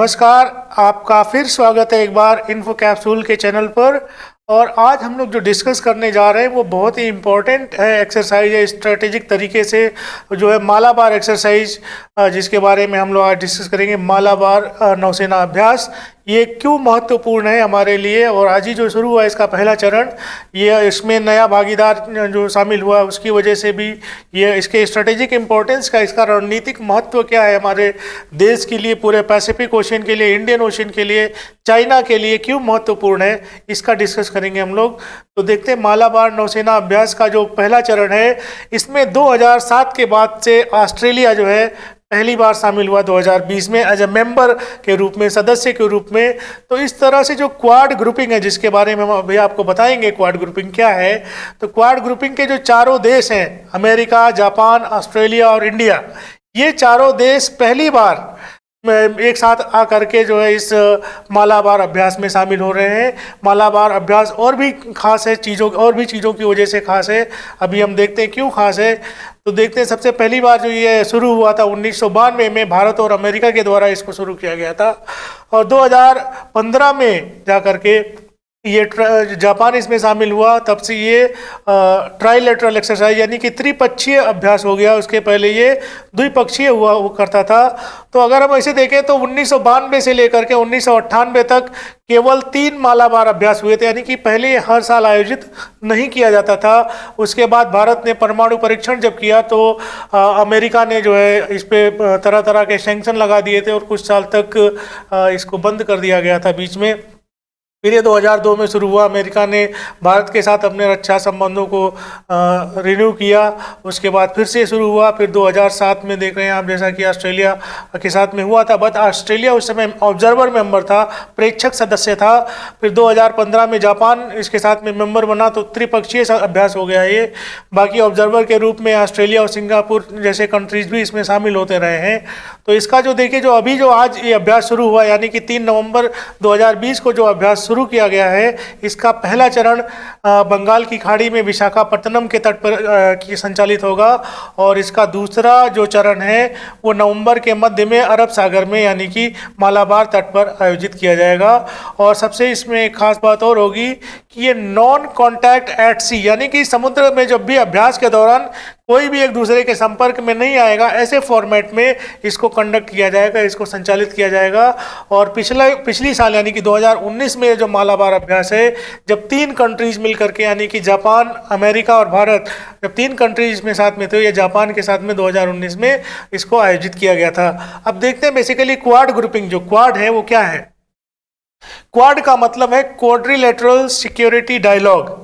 नमस्कार। आपका फिर स्वागत है एक बार इन्फो कैप्सूल के चैनल पर। और आज हम लोग जो डिस्कस करने जा रहे हैं वो बहुत ही इम्पोर्टेंट है, एक्सरसाइज है, स्ट्रेटेजिक तरीके से जो है मालाबार एक्सरसाइज, जिसके बारे में हम लोग आज डिस्कस करेंगे। मालाबार नौसेना अभ्यास ये क्यों महत्वपूर्ण है हमारे लिए, और आज ही जो शुरू हुआ इसका पहला चरण, ये इसमें नया भागीदार जो शामिल हुआ उसकी वजह से भी ये इसके स्ट्रेटेजिक इम्पोर्टेंस का, इसका रणनीतिक महत्व क्या है हमारे देश के लिए, पूरे पैसिफिक ओशन के लिए, इंडियन ओशन के लिए, चाइना के लिए क्यों महत्वपूर्ण है, इसका डिस्कस करेंगे हम लोग। तो देखते हैं मालाबार नौसेना अभ्यास का जो पहला चरण है, इसमें 2007 के बाद से ऑस्ट्रेलिया जो है पहली बार शामिल हुआ 2020 में एज ए मेंबर के रूप में, सदस्य के रूप में। तो इस तरह से जो क्वाड ग्रुपिंग है, जिसके बारे में हम अभी आपको बताएंगे क्वाड ग्रुपिंग क्या है। तो क्वाड ग्रुपिंग के जो चारों देश हैं, अमेरिका, जापान, ऑस्ट्रेलिया और इंडिया, ये चारों देश पहली बार एक साथ आकर के जो है इस मालाबार अभ्यास में शामिल हो रहे हैं। मालाबार अभ्यास और भी खास है, और भी चीज़ों की वजह से खास है। अभी हम देखते हैं क्यों खास है। तो देखते हैं, सबसे पहली बार जो ये शुरू हुआ था 1992 में भारत और अमेरिका के द्वारा इसको शुरू किया गया था, और 2015 में जाकर के ये जापान इसमें शामिल हुआ। तब से ये ट्राइलेटरल एक्सरसाइज यानी कि त्रिपक्षीय अभ्यास हो गया। उसके पहले ये द्विपक्षीय हुआ करता था। तो अगर हम ऐसे देखें तो 1992 से लेकर के 1998 तक केवल 3 मालाबार अभ्यास हुए थे, यानी कि पहले हर साल आयोजित नहीं किया जाता था। उसके बाद भारत ने परमाणु परीक्षण जब किया तो अमेरिका ने जो है इस पर तरह तरह के सैंक्शन लगा दिए थे, और कुछ साल तक इसको बंद कर दिया गया था बीच में। फिर ये 2002 में शुरू हुआ। अमेरिका ने भारत के साथ अपने रक्षा संबंधों को रिन्यू किया। उसके बाद फिर से शुरू हुआ। फिर 2007 में देख रहे हैं आप, जैसा कि ऑस्ट्रेलिया के साथ में हुआ था, बट ऑस्ट्रेलिया उस समय ऑब्जर्वर मेंबर था, प्रेक्षक सदस्य था। फिर 2015 में जापान इसके साथ में मेंबर बना, तो त्रिपक्षीय अभ्यास हो गया ये। बाकी ऑब्जर्वर के रूप में ऑस्ट्रेलिया और सिंगापुर जैसे कंट्रीज भी इसमें शामिल होते रहे हैं। तो इसका जो देखिए, जो अभी जो आज ये अभ्यास शुरू हुआ, यानी कि 3 नवंबर 2020 को जो अभ्यास शुरू किया गया है, इसका पहला चरण बंगाल की खाड़ी में विशाखापट्टनम के तट पर संचालित होगा, और इसका दूसरा जो चरण है वो नवंबर के मध्य में अरब सागर में, यानी कि मालाबार तट पर आयोजित किया जाएगा। और सबसे इसमें एक खास बात और होगी कि ये नॉन कॉन्टैक्ट एट सी, यानी कि समुद्र में जब भी अभ्यास के दौरान कोई भी एक दूसरे के संपर्क में नहीं आएगा, ऐसे फॉर्मेट में इसको कंडक्ट किया जाएगा, इसको संचालित किया जाएगा। और पिछली साल यानी कि 2019 में जो मालाबार अभ्यास है, जब 3 कंट्रीज मिलकर के, यानी कि जापान, अमेरिका और भारत, जब 3 कंट्रीज में साथ में थे, या जापान के साथ में 2019 में इसको आयोजित किया गया था। अब देखते हैं बेसिकली क्वाड ग्रुपिंग, जो क्वाड है वो क्या है। क्वाड का मतलब है क्वाड्रिलेटरल सिक्योरिटी डायलॉग,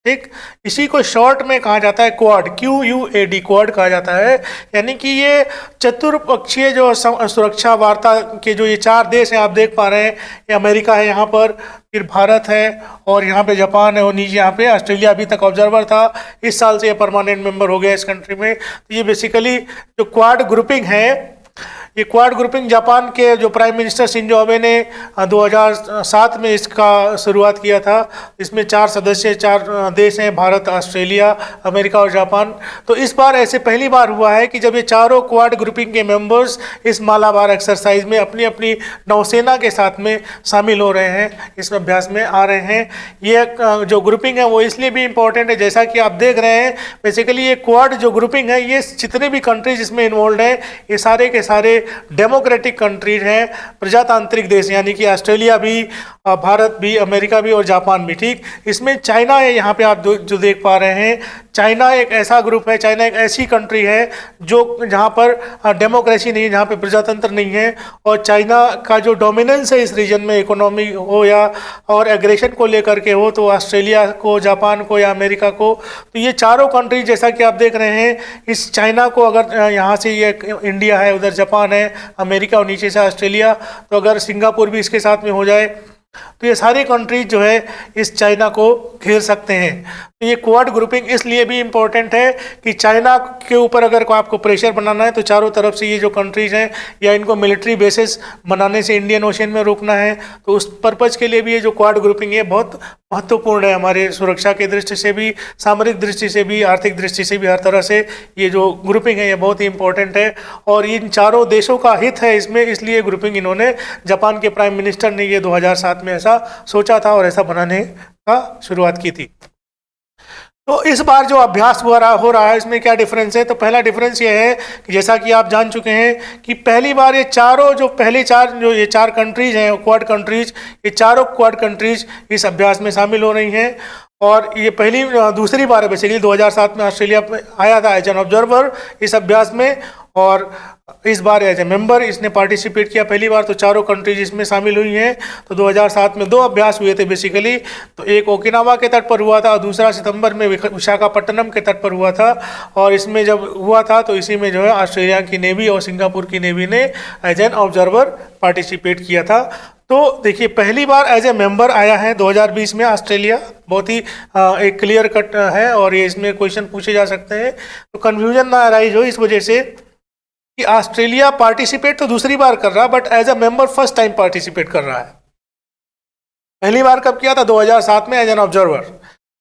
ठीक। इसी को शॉर्ट में कहा जाता है क्वाड, QUAD, क्वाड कहा जाता है। यानी कि ये चतुर्पक्षीय जो सुरक्षा वार्ता के जो ये 4 देश हैं, आप देख पा रहे हैं, ये अमेरिका है यहाँ पर, फिर भारत है, और यहाँ पे जापान है, और नीचे यहाँ पे ऑस्ट्रेलिया अभी तक ऑब्जर्वर था, इस साल से ये परमानेंट मेंबर हो गया इस कंट्री में। तो ये बेसिकली जो क्वाड ग्रुपिंग है, ये क्वाड ग्रुपिंग जापान के जो प्राइम मिनिस्टर शिंजो आबे ने 2007 में इसका शुरुआत किया था। इसमें 4 सदस्य, 4 देश हैं, भारत, ऑस्ट्रेलिया, अमेरिका और जापान। तो इस बार ऐसे पहली बार हुआ है कि जब ये चारों क्वाड ग्रुपिंग के मेंबर्स इस मालाबार एक्सरसाइज में अपनी अपनी नौसेना के साथ में शामिल हो रहे हैं, इस अभ्यास में आ रहे हैं। ये जो ग्रुपिंग है वो इसलिए भी इम्पोर्टेंट है, जैसा कि आप देख रहे हैं, बेसिकली ये क्वाड जो ग्रुपिंग है, ये जितने भी कंट्रीज इसमें इन्वॉल्व हैं, ये सारे के सारे डेमोक्रेटिक कंट्रीज हैं, प्रजातांत्रिक देश, यानी कि ऑस्ट्रेलिया भी, भारत भी, अमेरिका भी और जापान भी, ठीक। इसमें चाइना है, यहाँ पे आप जो देख पा रहे हैं, चाइना एक ऐसा ग्रुप है, चाइना एक ऐसी कंट्री है जो जहाँ पर डेमोक्रेसी नहीं है, जहाँ पे प्रजातंत्र नहीं है, और चाइना का जो डोमिनेंस है इस रीजन में, इकोनॉमी हो या और एग्रेशन को लेकर के हो, तो ऑस्ट्रेलिया को, जापान को या अमेरिका को, तो ये चारों कंट्री जैसा कि आप देख रहे हैं, इस चाइना को अगर यहाँ से ये इंडिया है, उधर जापान है, अमेरिका और नीचे से ऑस्ट्रेलिया, तो अगर सिंगापुर भी इसके साथ में हो जाए, तो ये सारी कंट्रीज जो है इस चाइना को घेर सकते हैं। तो ये क्वाड ग्रुपिंग इसलिए भी इम्पोर्टेंट है कि चाइना के ऊपर अगर को आपको प्रेशर बनाना है तो चारों तरफ से ये जो कंट्रीज हैं या इनको मिलिट्री बेसिस बनाने से इंडियन ओशन में रोकना है, तो उस पर्पज़ के लिए भी ये जो क्वाड ग्रुपिंग है बहुत महत्वपूर्ण है हमारे सुरक्षा की दृष्टि से भी, सामरिक दृष्टि से भी, आर्थिक दृष्टि से भी, हर तरह से ये जो ग्रुपिंग है ये बहुत ही इंपॉर्टेंट है। और इन चारों देशों का हित है इसमें, इसलिए ग्रुपिंग इन्होंने, जापान के प्राइम मिनिस्टर ने ये 2007 में ऐसा सोचा था और ऐसा बनाने का शुरुआत की थी। तो इस बार जो अभ्यास हो रहा है इसमें क्या डिफरेंस है? तो पहला डिफरेंस ये है कि जैसा कि आप जान चुके हैं कि पहली बार ये चारों जो पहले चार कंट्रीज हैं क्वाड कंट्रीज, ये चारों क्वाड कंट्रीज इस अभ्यास में शामिल हो रही हैं। और ये दूसरी बार है बेसिकली। 2007 में ऑस्ट्रेलिया में आया था एज एन ऑब्जर्वर इस अभ्यास में, और इस बार एज ए मेंबर इसने पार्टिसिपेट किया पहली बार। तो चारों कंट्रीज इसमें शामिल हुई हैं। तो 2007 में 2 अभ्यास हुए थे बेसिकली। तो एक ओकिनावा के तट पर हुआ था और दूसरा सितंबर में विशाखापट्टनम के तट पर हुआ था। और इसमें जब हुआ था तो इसी में जो है ऑस्ट्रेलिया की नेवी और सिंगापुर की नेवी ने एज एन ऑब्जर्वर पार्टिसिपेट किया था। तो देखिए पहली बार एज ए मेंबर आया है 2020 में ऑस्ट्रेलिया, बहुत ही एक क्लियर कट है और ये इसमें क्वेश्चन पूछे जा सकते हैं। तो कन्फ्यूजन ना अराइज हो इस वजह से कि ऑस्ट्रेलिया पार्टिसिपेट तो दूसरी बार कर रहा, but as a member first time participate कर रहा है। पहली बार कब किया था? 2007 में एज एन ऑब्जर्वर।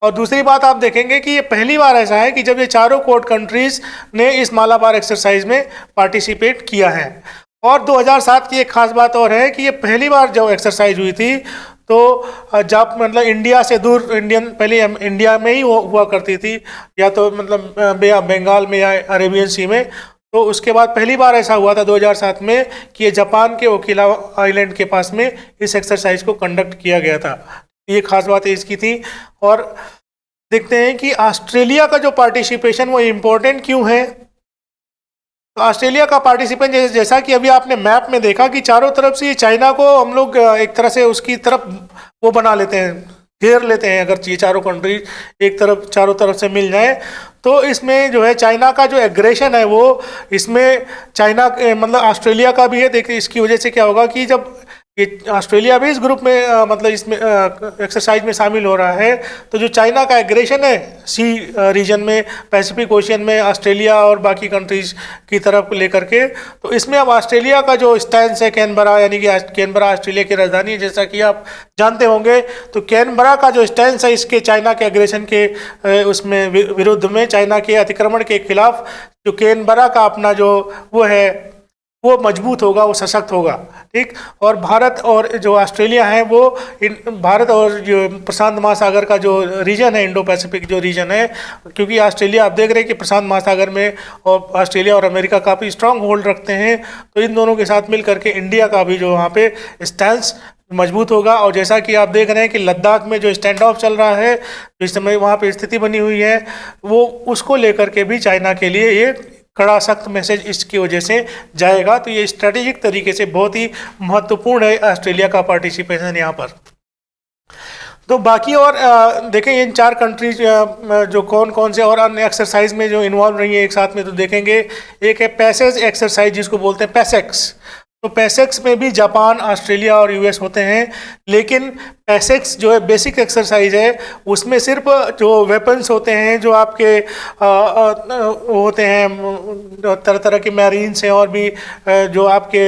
और दूसरी बात आप देखेंगे कि ये पहली बार ऐसा है कि जब ये चारों क्वाड कंट्रीज ने इस मालाबार एक्सरसाइज में पार्टिसिपेट किया है। और 2007 की एक खास बात और है कि ये पहली बार जब एक्सरसाइज हुई थी तो जब मतलब इंडिया से दूर, पहले इंडिया में ही हुआ करती थी, या तो मतलब बे ऑफ बंगाल में या अरेबियन सी में। तो उसके बाद पहली बार ऐसा हुआ था 2007 में कि ये जापान के ओकिनावा आइलैंड के पास में इस एक्सरसाइज को कंडक्ट किया गया था। ये खास बात इसकी थी। और देखते हैं कि ऑस्ट्रेलिया का जो पार्टिसिपेशन वो इम्पोर्टेंट क्यों है। तो ऑस्ट्रेलिया का पार्टिसिपेंट जैसा कि अभी आपने मैप में देखा कि चारों तरफ से ये चाइना को हम लोग एक तरह से उसकी तरफ वो बना लेते हैं, घेर लेते हैं। अगर ये चारों कंट्री एक तरफ चारों तरफ से मिल जाए तो इसमें जो है चाइना का जो एग्रेशन है वो इसमें चाइना मतलब ऑस्ट्रेलिया का भी है। देखिए इसकी वजह से क्या होगा कि जब ये ऑस्ट्रेलिया भी इस ग्रुप में मतलब इसमें एक्सरसाइज में शामिल हो रहा है, तो जो चाइना का एग्रेशन है सी रीजन में, पैसिफिक ओशियन में ऑस्ट्रेलिया और बाकी कंट्रीज की तरफ लेकर के, तो इसमें अब ऑस्ट्रेलिया का जो स्टैंस है कैनबरा, यानी कि कैनबरा ऑस्ट्रेलिया की राजधानी है जैसा कि आप जानते होंगे। तो कैनबरा का जो स्टैंस है इसके चाइना के एग्रेशन के उसमें विरुद्ध में, चाइना के अतिक्रमण के खिलाफ जो कैनबरा का अपना जो वो है वो मजबूत होगा, वो सशक्त होगा। ठीक। और भारत और जो ऑस्ट्रेलिया है वो भारत और जो प्रशांत महासागर का जो रीजन है, इंडो पैसिफिक जो रीजन है, क्योंकि ऑस्ट्रेलिया आप देख रहे हैं कि प्रशांत महासागर में और ऑस्ट्रेलिया और अमेरिका काफ़ी स्ट्रांग होल्ड रखते हैं। तो इन दोनों के साथ मिल करके इंडिया का भी जो वहाँ पे स्टैंस मजबूत होगा। और जैसा कि आप देख रहे हैं कि लद्दाख में जो स्टैंड ऑफ चल रहा है, जो इस समय वहाँ पे स्थिति बनी हुई है, वो उसको लेकर के भी चाइना के लिए ये कड़ा सख्त मैसेज इसकी वजह से जाएगा। तो ये स्ट्रेटेजिक तरीके से बहुत ही महत्वपूर्ण है ऑस्ट्रेलिया का पार्टिसिपेशन यहाँ पर। तो बाकी और देखें इन 4 कंट्रीज जो कौन कौन से और अन्य एक्सरसाइज में जो इन्वॉल्व रही है एक साथ में, तो देखेंगे एक है पैसेज एक्सरसाइज जिसको बोलते हैं पैसेक्स। तो पैसेक्स में भी जापान, ऑस्ट्रेलिया और यूएस होते हैं। लेकिन पैसेक्स जो है बेसिक एक्सरसाइज है, उसमें सिर्फ जो वेपन्स होते हैं जो आपके होते हैं तरह तरह के मैरीन्स हैं और भी जो आपके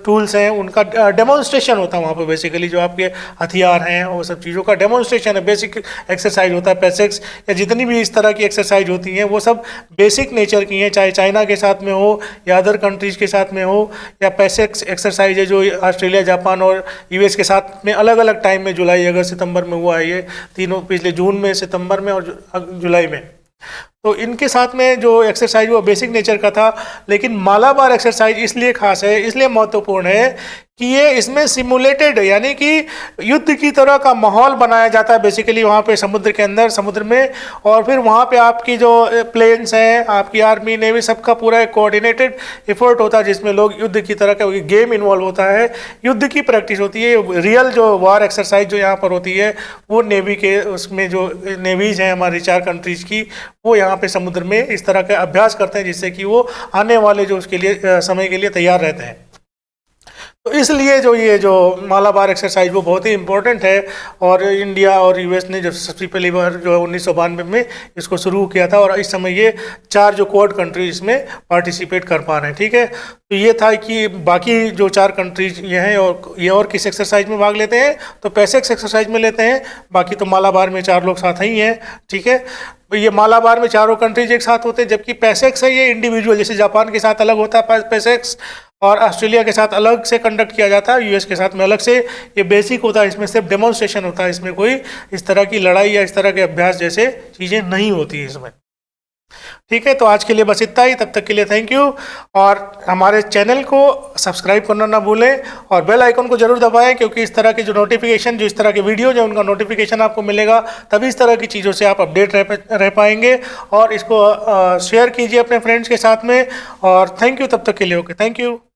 टूल्स हैं उनका डेमोन्स्ट्रेशन होता है वहाँ पर। बेसिकली जो आपके हथियार हैं वो सब चीज़ों का डेमोन्स्ट्रेशन है, बेसिक एक्सरसाइज होता है पैसेक्स। या जितनी भी इस तरह की एक्सरसाइज होती हैं वो सब बेसिक नेचर की हैं, चाहे चाइना के साथ में हो या अदर कंट्रीज़ के साथ में हो। या पैसेक्स एक्सरसाइज है जो ऑस्ट्रेलिया, जापान और यूएस के साथ में अलग अलग टाइम में जुलाई, अगस्त, सितंबर में हुआ है। ये तीनों पिछले जून में, सितंबर में और जुलाई में। तो इनके साथ में जो एक्सरसाइज वो बेसिक नेचर का था। लेकिन मालाबार एक्सरसाइज इसलिए खास है, इसलिए महत्वपूर्ण है कि ये इसमें सिमुलेटेड यानी कि युद्ध की तरह का माहौल बनाया जाता है बेसिकली वहाँ पे समुद्र के अंदर, समुद्र में। और फिर वहाँ पे आपकी जो प्लेन्स हैं, आपकी आर्मी, नेवी, सबका पूरा एक कोऑर्डिनेटेड एफर्ट होता है जिसमें लोग युद्ध की तरह का गेम इन्वॉल्व होता है, युद्ध की प्रैक्टिस होती है। रियल जो वार एक्सरसाइज जो यहाँ पर होती है वो नेवी के उसमें जो नेवीज हैं हमारी 4 कंट्रीज़ की, वो यहाँ पे समुद्र में इस तरह का अभ्यास करते हैं जिससे कि वो आने वाले जो उसके लिए समय के लिए तैयार रहते हैं। तो इसलिए जो ये जो मालाबार एक्सरसाइज वो बहुत ही इम्पोर्टेंट है। और इंडिया और यूएस ने जो सबसे पहली बार जो है 1992 में इसको शुरू किया था, और इस समय ये 4 जो क्वाड कंट्रीज इसमें पार्टिसिपेट कर पा रहे हैं। ठीक है, तो ये था कि बाकी जो 4 कंट्रीज ये हैं, और ये और किस एक्सरसाइज में भाग लेते हैं, तो पैसेक्स एक्सरसाइज में लेते हैं। बाकी तो मालाबार में 4 लोग साथ ही हैं। ठीक है, तो ये मालाबार में चारों कंट्रीज एक साथ होते हैं, जबकि पैसेक्स है ये इंडिविजुअल, जैसे जापान के साथ अलग होता है पैसेक्स, और ऑस्ट्रेलिया के साथ अलग से कंडक्ट किया जाता है, यूएस के साथ में अलग से। ये बेसिक होता है, इसमें सिर्फ डेमोन्स्ट्रेशन होता है, इसमें कोई इस तरह की लड़ाई या इस तरह के अभ्यास जैसे चीज़ें नहीं होती इसमें। ठीक है, तो आज के लिए बस इतना ही। तब तक के लिए थैंक यू, और हमारे चैनल को सब्सक्राइब करना ना भूलें, और बेल आइकन को जरूर दबाएं, क्योंकि इस तरह के जो नोटिफिकेशन, जो इस तरह के वीडियो जो उनका नोटिफिकेशन आपको मिलेगा, तभी इस तरह की चीज़ों से आप अपडेट रह पाएंगे। और इसको शेयर कीजिए अपने फ्रेंड्स के साथ में। और थैंक यू, तब तक के लिए ओके, थैंक यू।